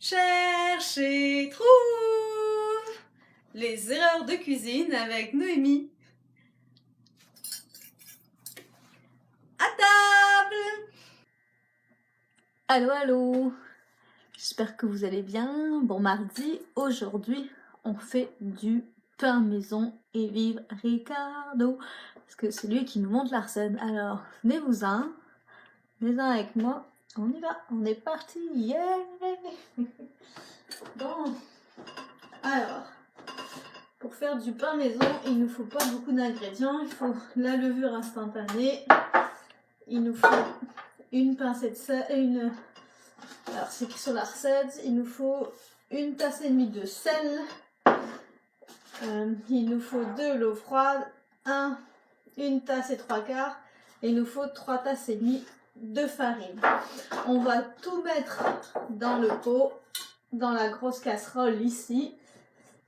Cherche et trouve les erreurs de cuisine avec Noémie. À table! Allô, allô! J'espère que vous allez bien. Bon mardi, aujourd'hui on fait du pain maison et vive Ricardo parce que c'est lui qui nous montre la recette. Alors, venez-vous-en avec moi. On y va, on est parti! Yeah! Bon, alors, pour faire du pain maison, il ne nous faut pas beaucoup d'ingrédients. Il faut la levure instantanée. Il nous faut une pincée de sel, alors c'est écrit sur la recette, il nous faut une tasse et demie de sel. Il nous faut de l'eau froide, une tasse et 3/4, et il nous faut 3 tasses et demie de farine. On va tout mettre dans le pot, dans la grosse casserole ici.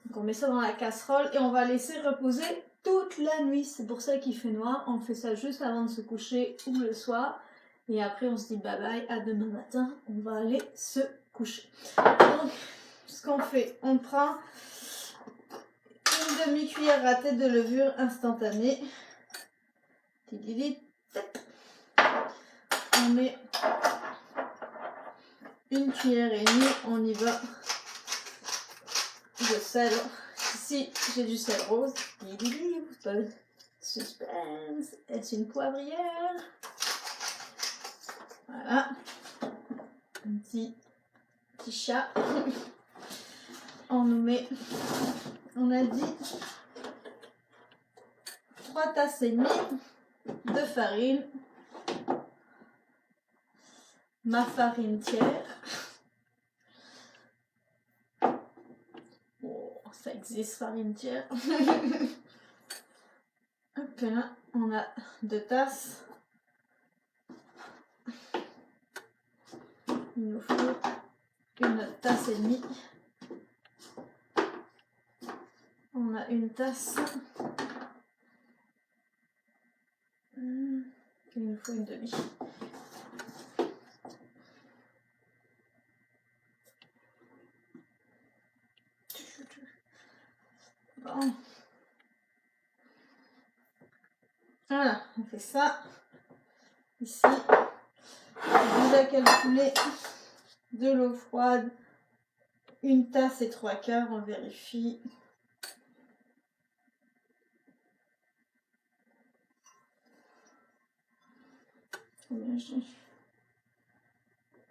Donc on met ça dans la casserole et on va laisser reposer toute la nuit. C'est pour ça qu'il fait noir. On fait ça juste avant de se coucher ou le soir. Et après on se dit bye bye, à demain matin, on va aller se coucher. Donc ce qu'on fait, on prend une demi-cuillère à tête de levure instantanée. On met une cuillère et demie, on y va, de sel. Ici j'ai du sel rose. Suspense. Est-ce une poivrière? Voilà. Un petit chat. On nous met, on a dit 3 tasses et demie de farine. Ma farine tiers. Oh, ça existe, farine tiers. Hop là, on a 2 tasses. Il nous faut une tasse et demie. On a une tasse. Il nous faut une demi. Bon. Voilà, on fait ça. Ici, on a calculé de l'eau froide, une tasse et 3/4, on vérifie.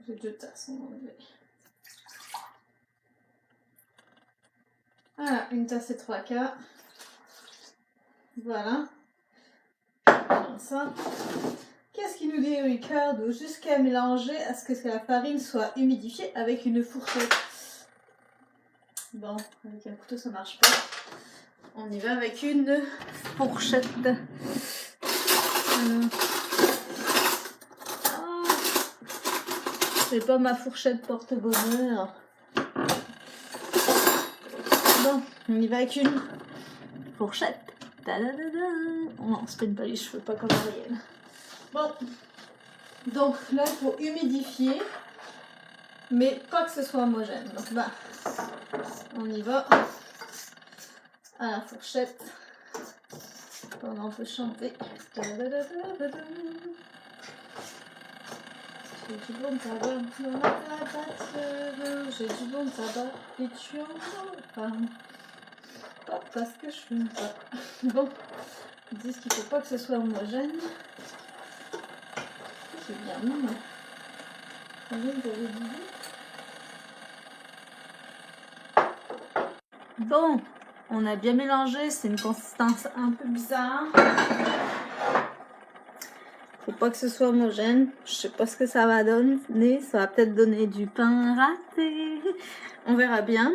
J'ai 2 tasses, on va enlever. Voilà, une tasse et 3/4. Voilà. Comme ça. Qu'est-ce qu'il nous dit Ricardo? Jusqu'à mélanger à ce que la farine soit humidifiée avec une fourchette. Bon, avec un couteau ça marche pas. On y va avec une fourchette. C'est pas ma fourchette porte-bonheur. Bon, on y va avec une fourchette. Oh non, on se peine pas les cheveux, pas comme Ariel. Bon, donc là il faut humidifier, mais pas que ce soit homogène. Donc bah, on y va à la fourchette. Pendant on peut chanter. J'ai du bon tabac dans la tabatière, j'ai du bon tabac et tu en as pas parce que je fume pas. Bon, ils disent qu'il faut pas que ce soit homogène. C'est bien mis. Combien vous avez dit? Bon, on a bien mélangé, c'est une consistance un peu bizarre. Faut pas que ce soit homogène. Je sais pas ce que ça va donner. Ça va peut-être donner du pain raté. On verra bien.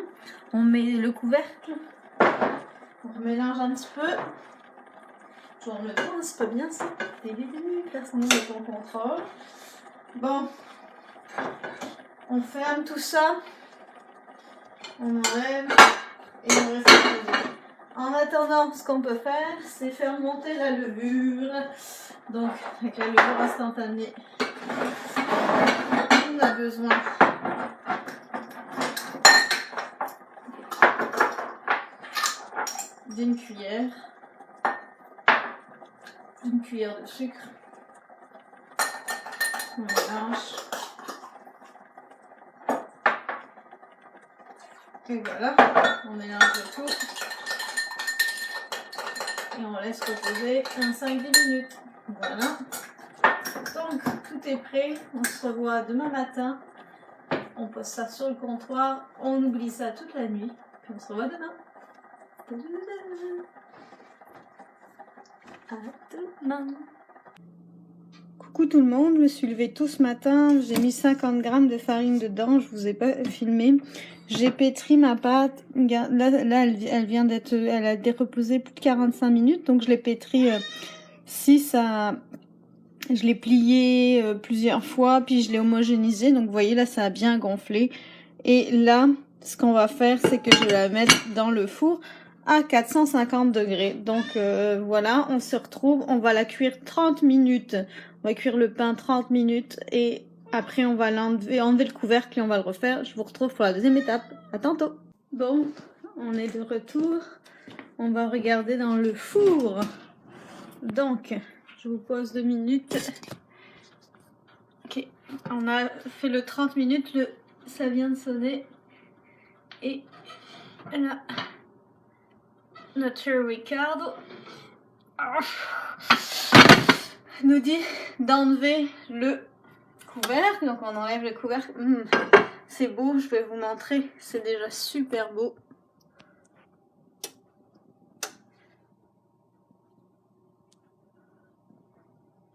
On met le couvercle. On mélange un petit peu. Genre le tourne un petit peu bien ça. Personne n'est en contrôle. Bon. On ferme tout ça. On enlève. Et on reste reposer. En attendant, ce qu'on peut faire, c'est faire monter la levure. Donc, avec la levure instantanée, on a besoin d'une cuillère. Une cuillère de sucre. On mélange. Et voilà, on mélange le tout. Et on laisse reposer 5-10 minutes. Voilà. Donc, tout est prêt. On se revoit demain matin. On pose ça sur le comptoir. On oublie ça toute la nuit. Puis on se revoit demain. À demain. Coucou tout le monde, je me suis levée tôt ce matin, j'ai mis 50 g de farine dedans, je vous ai pas filmé. J'ai pétri ma pâte, là elle vient d'être, elle a déreposé plus de 45 minutes, donc je l'ai pétri je l'ai plié plusieurs fois, puis je l'ai homogénéisé, donc vous voyez là ça a bien gonflé. Et là, ce qu'on va faire, c'est que je vais la mettre dans le four à 450 degrés. Donc voilà, on se retrouve, on va la cuire 30 minutes. On va cuire le pain 30 minutes et après on va enlever le couvercle et on va le refaire. Je vous retrouve pour la deuxième étape. À tantôt. Bon, on est de retour. On va regarder dans le four. Donc, je vous pose 2 minutes. Ok, on a fait le 30 minutes, ça vient de sonner. Et là, notre Ricardo nous dit d'enlever le couvercle. Donc on enlève le couvercle. C'est beau, je vais vous montrer. C'est déjà super beau.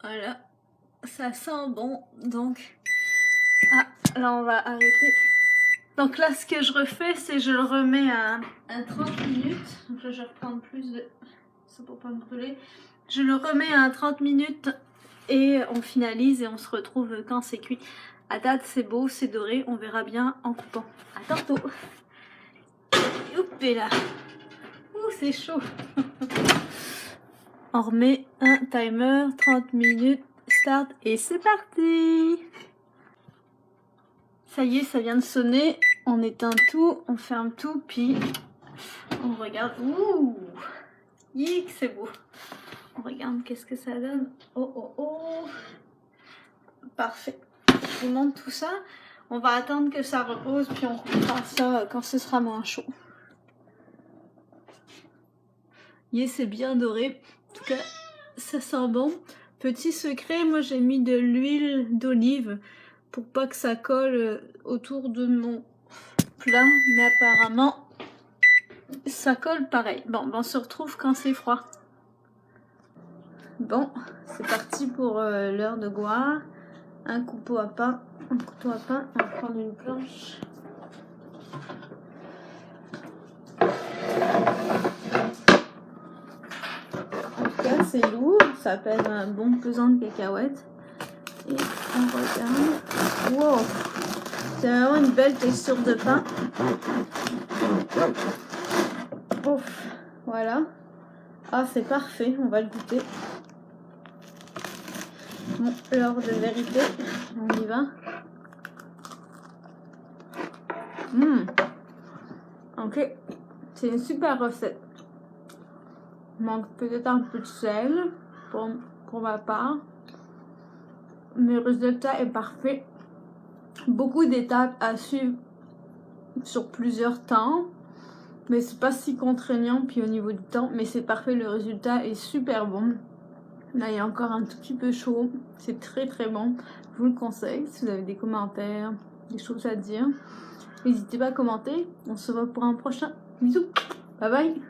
Voilà, ça sent bon. Donc, là on va arrêter. Donc là, ce que je refais, c'est je le remets à 30 minutes. Donc là, je vais reprendre plus de ça pour pas me brûler. Je le remets à 30 minutes et on finalise et on se retrouve quand c'est cuit. À date, c'est beau, c'est doré. On verra bien en coupant. À tantôt. Oups, là. Ouh, c'est chaud. On remet un timer, 30 minutes, start et c'est parti. Ça y est, ça vient de sonner. On éteint tout, on ferme tout, puis on regarde. Ouh, yik, c'est beau. On regarde qu'est-ce que ça donne. Oh, oh, oh. Parfait. Je vous montre tout ça. On va attendre que ça repose, puis on coupera ça quand ce sera moins chaud. Yeah, c'est bien doré. En tout cas, ça sent bon. Petit secret, moi j'ai mis de l'huile d'olive pour pas que ça colle autour de mon plat. Mais apparemment, ça colle pareil. Bon, on se retrouve quand c'est froid. Bon, c'est parti pour l'heure de gloire. Un couteau à pain. On va prendre une planche. En tout cas, c'est lourd. Ça pèse un bon pesant de cacahuètes. Et on regarde. Wow! C'est vraiment une belle texture de pain. Ouf, voilà. Ah, c'est parfait. On va le goûter. Bon, l'heure de vérité, on y va. Ok, c'est une super recette. Il manque peut-être un peu de sel pour ma part. Mais le résultat est parfait. Beaucoup d'étapes à suivre sur plusieurs temps. Mais c'est pas si contraignant puis au niveau du temps. Mais c'est parfait, le résultat est super bon. Là, il est encore un tout petit peu chaud. C'est très très bon. Je vous le conseille. Si vous avez des commentaires, des choses à dire, n'hésitez pas à commenter. On se voit pour un prochain. Bisous. Bye bye.